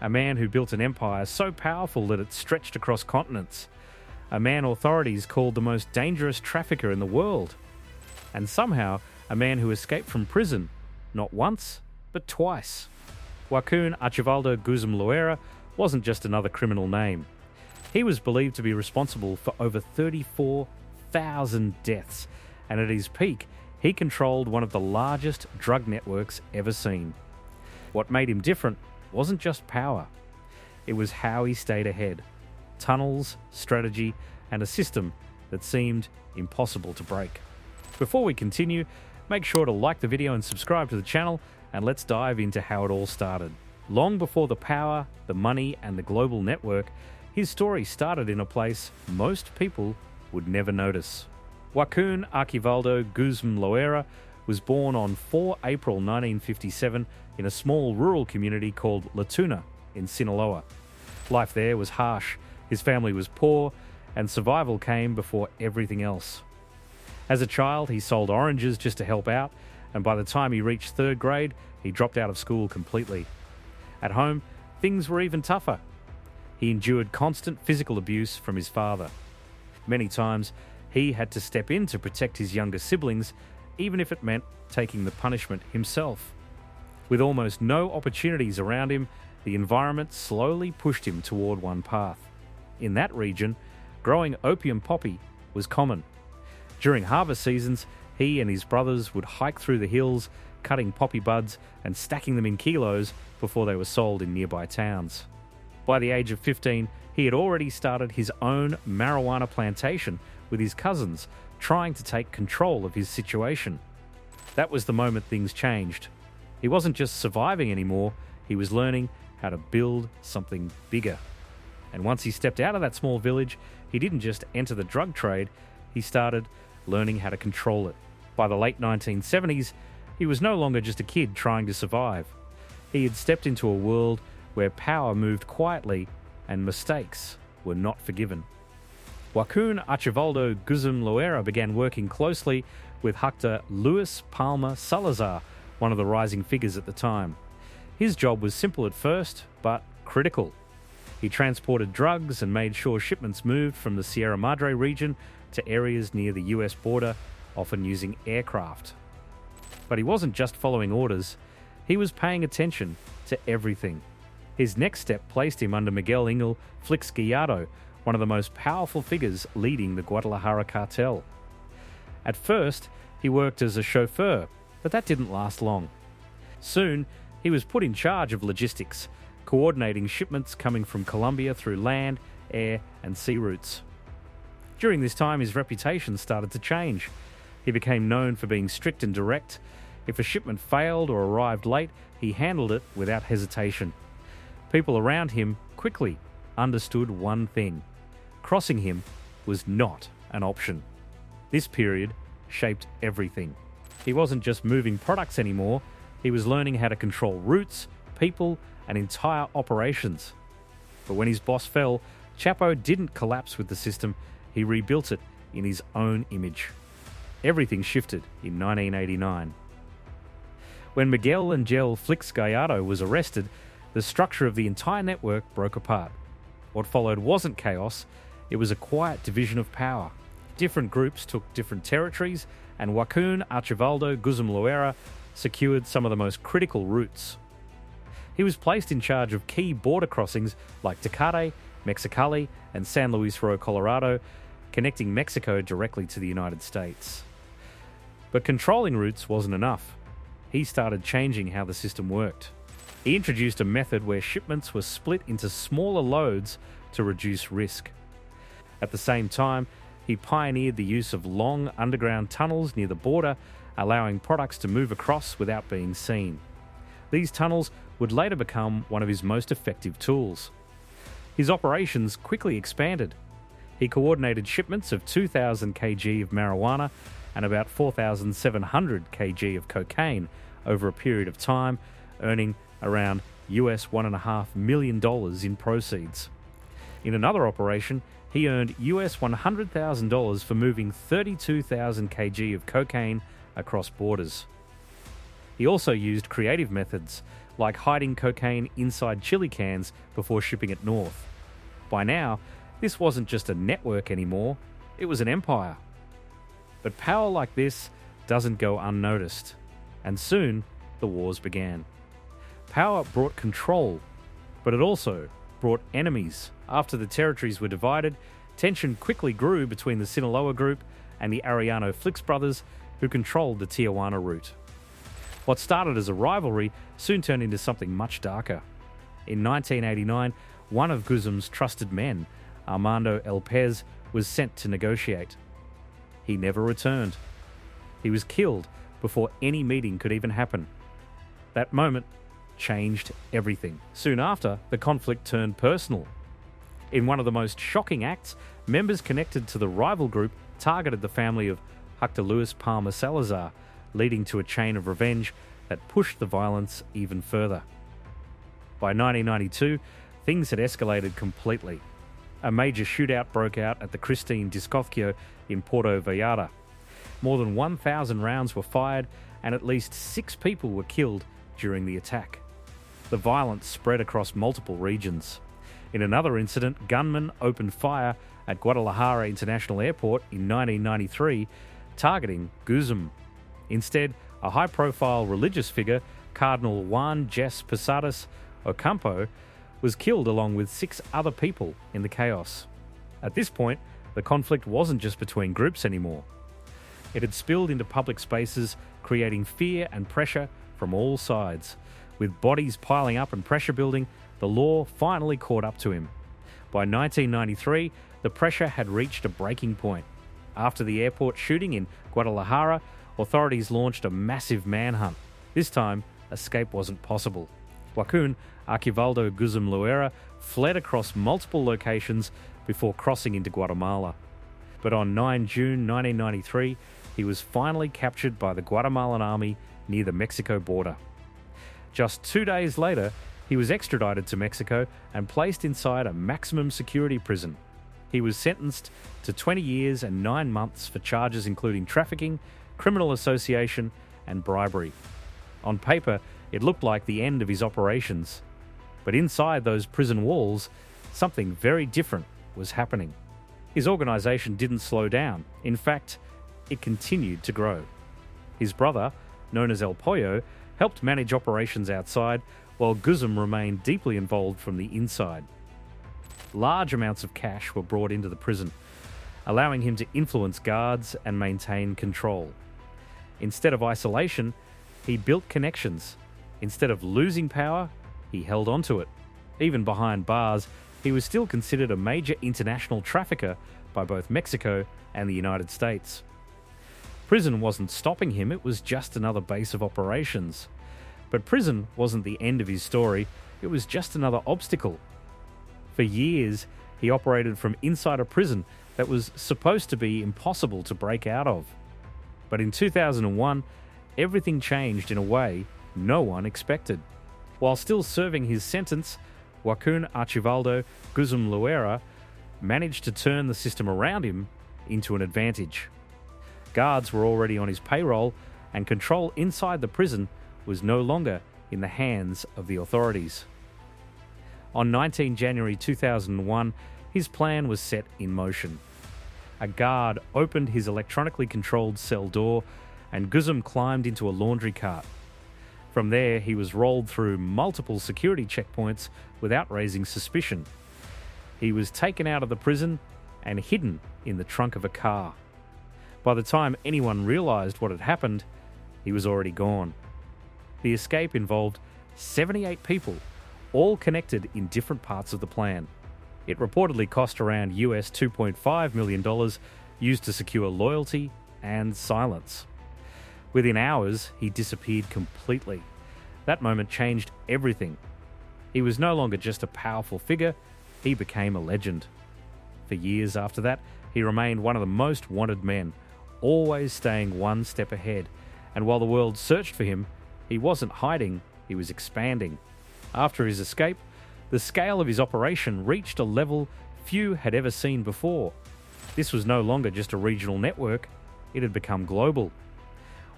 A man who built an empire so powerful that it stretched across continents. A man authorities called the most dangerous trafficker in the world. And somehow, a man who escaped from prison, not once, but twice. Joaquín Archibaldo Guzmán wasn't just another criminal name. He was believed to be responsible for over 34,000 deaths, and at his peak, he controlled one of the largest drug networks ever seen. What made him different wasn't just power. It was how he stayed ahead. Tunnels, strategy, and a system that seemed impossible to break. Before we continue, make sure to like the video and subscribe to the channel, and let's dive into how it all started. Long before the power, the money, and the global network, his story started in a place most people would never notice. Joaquín Archibaldo Guzmán was born on 4 April 1957 in a small rural community called La Tuna in Sinaloa. Life there was harsh, his family was poor, and survival came before everything else. As a child, he sold oranges just to help out, and by the time he reached 3rd grade, he dropped out of school completely. At home, things were even tougher. He endured constant physical abuse from his father. Many times, he had to step in to protect his younger siblings, even if it meant taking the punishment himself. With almost no opportunities around him, the environment slowly pushed him toward one path. In that region, growing opium poppy was common. During harvest seasons, he and his brothers would hike through the hills, cutting poppy buds and stacking them in kilos before they were sold in nearby towns. By the age of 15, he had already started his own marijuana plantation with his cousins, trying to take control of his situation. That was the moment things changed. He wasn't just surviving anymore, he was learning how to build something bigger. And once he stepped out of that small village, he didn't just enter the drug trade, he started learning how to control it. By the late 1970s, he was no longer just a kid trying to survive. He had stepped into a world where power moved quietly and mistakes were not forgiven. Joaquín Archibaldo Guzmán began working closely with Héctor Palma Salazar, one of the rising figures at the time. His job was simple at first, but critical. He transported drugs and made sure shipments moved from the Sierra Madre region to areas near the US border, often using aircraft. But he wasn't just following orders, he was paying attention to everything. His next step placed him under Miguel Flix Gallardo, one of the most powerful figures leading the Guadalajara Cartel. At first, he worked as a chauffeur, but that didn't last long. Soon, he was put in charge of logistics, coordinating shipments coming from Colombia through land, air, and sea routes. During this time, his reputation started to change. He became known for being strict and direct. If a shipment failed or arrived late, he handled it without hesitation. People around him quickly understood one thing: crossing him was not an option. This period shaped everything. He wasn't just moving products anymore, he was learning how to control routes, people, and entire operations. But when his boss fell, Chapo didn't collapse with the system, he rebuilt it in his own image. Everything shifted in 1989. When Miguel Flix Gallardo was arrested, the structure of the entire network broke apart. What followed wasn't chaos, it was a quiet division of power. Different groups took different territories, and Joaquín Archibaldo Guzmán secured some of the most critical routes. He was placed in charge of key border crossings like Tecate, Mexicali, and San Luis Rio Colorado, connecting Mexico directly to the United States. But controlling routes wasn't enough. He started changing how the system worked. He introduced a method where shipments were split into smaller loads to reduce risk. At the same time, he pioneered the use of long underground tunnels near the border, allowing products to move across without being seen. These tunnels would later become one of his most effective tools. His operations quickly expanded. He coordinated shipments of 2,000 kg of marijuana and about 4,700 kg of cocaine over a period of time, earning around US $1.5 million in proceeds. In another operation, he earned US $100,000 for moving 32,000 kg of cocaine across borders. He also used creative methods, like hiding cocaine inside chili cans before shipping it north. By now, this wasn't just a network anymore, it was an empire. But power like this doesn't go unnoticed, and soon the wars began. Power brought control, but it also brought enemies. After the territories were divided, tension quickly grew between the Sinaloa group and the Arellano Félix brothers, who controlled the Tijuana route. What started as a rivalry soon turned into something much darker. In 1989, one of Guzmán's trusted men, Armando Elpez, was sent to negotiate. He never returned. He was killed before any meeting could even happen. That moment changed everything. Soon after, the conflict turned personal. In one of the most shocking acts, members connected to the rival group targeted the family of Héctor Luis Palma Salazar, leading to a chain of revenge that pushed the violence even further. By 1992, things had escalated completely. A major shootout broke out at the Christine Discotheque in Puerto Vallarta. More than 1,000 rounds were fired and at least 6 people were killed during the attack. The violence spread across multiple regions. In another incident, gunmen opened fire at Guadalajara International Airport in 1993, targeting Guzmán. Instead, a high-profile religious figure, Cardinal Juan Jes Posadas Ocampo, was killed along with 6 other people in the chaos. At this point, the conflict wasn't just between groups anymore. It had spilled into public spaces, creating fear and pressure from all sides. With bodies piling up and pressure building, the law finally caught up to him. By 1993, the pressure had reached a breaking point. After the airport shooting in Guadalajara, authorities launched a massive manhunt. This time, escape wasn't possible. Joaquín Archibaldo Guzmán Loera fled across multiple locations before crossing into Guatemala. But on 9 June 1993, he was finally captured by the Guatemalan army near the Mexico border. Just 2 days later, he was extradited to Mexico and placed inside a maximum security prison. He was sentenced to 20 years and 9 months for charges including trafficking, criminal association, and bribery. On paper, it looked like the end of his operations. But inside those prison walls, something very different was happening. His organization didn't slow down. In fact, it continued to grow. His brother, known as El Pollo, helped manage operations outside, while Guzmán remained deeply involved from the inside. Large amounts of cash were brought into the prison, allowing him to influence guards and maintain control. Instead of isolation, he built connections. Instead of losing power, he held onto it. Even behind bars, he was still considered a major international trafficker by both Mexico and the United States. Prison wasn't stopping him, it was just another base of operations. But prison wasn't the end of his story, it was just another obstacle. For years, he operated from inside a prison that was supposed to be impossible to break out of. But in 2001, everything changed in a way no one expected. While still serving his sentence, Joaquín Archibaldo Guzmán Loera managed to turn the system around him into an advantage. Guards were already on his payroll, and control inside the prison was no longer in the hands of the authorities. On 19 January 2001, his plan was set in motion. A guard opened his electronically controlled cell door, and Guzmán climbed into a laundry cart. From there, he was rolled through multiple security checkpoints without raising suspicion. He was taken out of the prison and hidden in the trunk of a car. By the time anyone realized what had happened, he was already gone. The escape involved 78 people, all connected in different parts of the plan. It reportedly cost around US $2.5 million, used to secure loyalty and silence. Within hours, he disappeared completely. That moment changed everything. He was no longer just a powerful figure, he became a legend. For years after that, he remained one of the most wanted men, always staying one step ahead. And while the world searched for him, he wasn't hiding, he was expanding. After his escape, the scale of his operation reached a level few had ever seen before. This was no longer just a regional network, it had become global.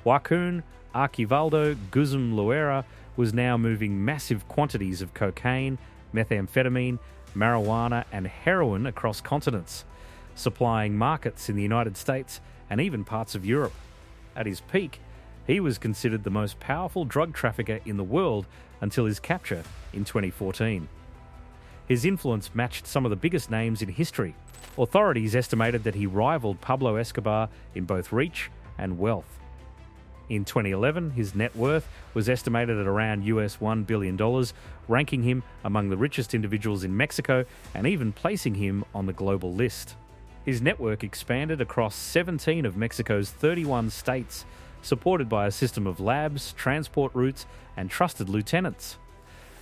Joaquín Archibaldo Guzmán Loera was now moving massive quantities of cocaine, methamphetamine, marijuana, and heroin across continents, supplying markets in the United States and even parts of Europe. At his peak, he was considered the most powerful drug trafficker in the world until his capture in 2014. His influence matched some of the biggest names in history. Authorities estimated that he rivaled Pablo Escobar in both reach and wealth. In 2011, his net worth was estimated at around US $1 billion, ranking him among the richest individuals in Mexico and even placing him on the global list. His network expanded across 17 of Mexico's 31 states, supported by a system of labs, transport routes, and trusted lieutenants.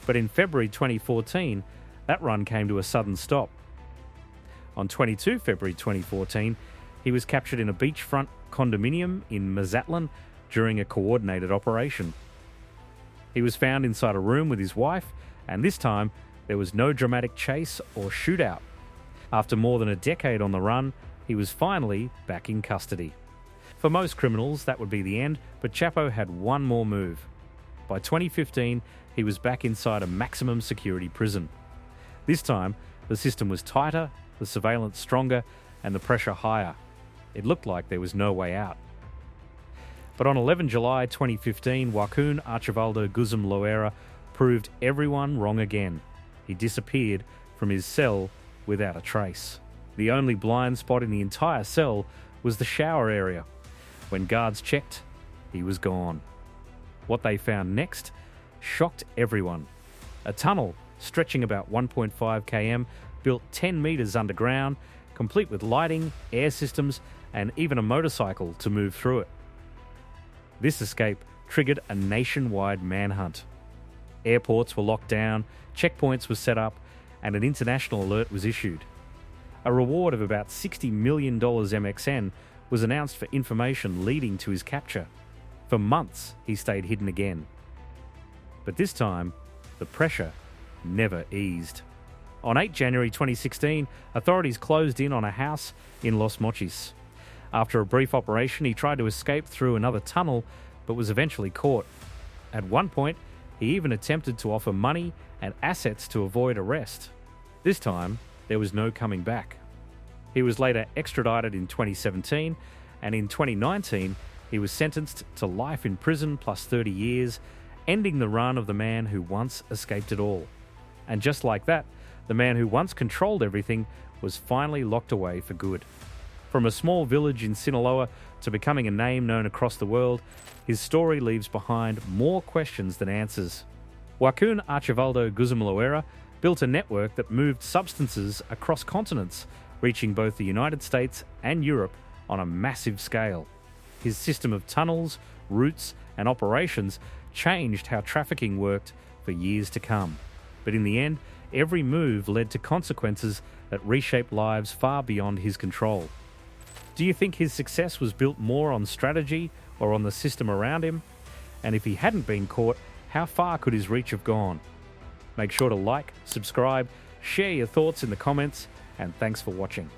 But in February 2014, that run came to a sudden stop. On 22 February 2014, he was captured in a beachfront condominium in Mazatlán during a coordinated operation. He was found inside a room with his wife, and this time there was no dramatic chase or shootout. After more than a decade on the run, he was finally back in custody. For most criminals, that would be the end, but Chapo had one more move. By 2015, he was back inside a maximum security prison. This time, the system was tighter, the surveillance stronger, and the pressure higher. It looked like there was no way out. But on 11 July 2015, Joaquín Archibaldo Guzmán Loera proved everyone wrong again. He disappeared from his cell without a trace. The only blind spot in the entire cell was the shower area. When guards checked, he was gone. What they found next shocked everyone. A tunnel stretching about 1.5 km, built 10 metres underground, complete with lighting, air systems, and even a motorcycle to move through it. This escape triggered a nationwide manhunt. Airports were locked down, checkpoints were set up, and an international alert was issued. A reward of about $60 million MXN was announced for information leading to his capture. For months, he stayed hidden again. But this time, the pressure never eased. On 8 January 2016, authorities closed in on a house in Los Mochis. After a brief operation, he tried to escape through another tunnel, but was eventually caught. At one point, he even attempted to offer money and assets to avoid arrest. This time, there was no coming back. He was later extradited in 2017, and in 2019, he was sentenced to life in prison plus 30 years, ending the run of the man who once escaped it all. And just like that, the man who once controlled everything was finally locked away for good. From a small village in Sinaloa to becoming a name known across the world, his story leaves behind more questions than answers. Joaquín Archibaldo Guzmán Loera built a network that moved substances across continents, reaching both the United States and Europe on a massive scale. His system of tunnels, routes, and operations changed how trafficking worked for years to come. But in the end, every move led to consequences that reshaped lives far beyond his control. Do you think his success was built more on strategy or on the system around him? And if he hadn't been caught, how far could his reach have gone? Make sure to like, subscribe, share your thoughts in the comments, and thanks for watching.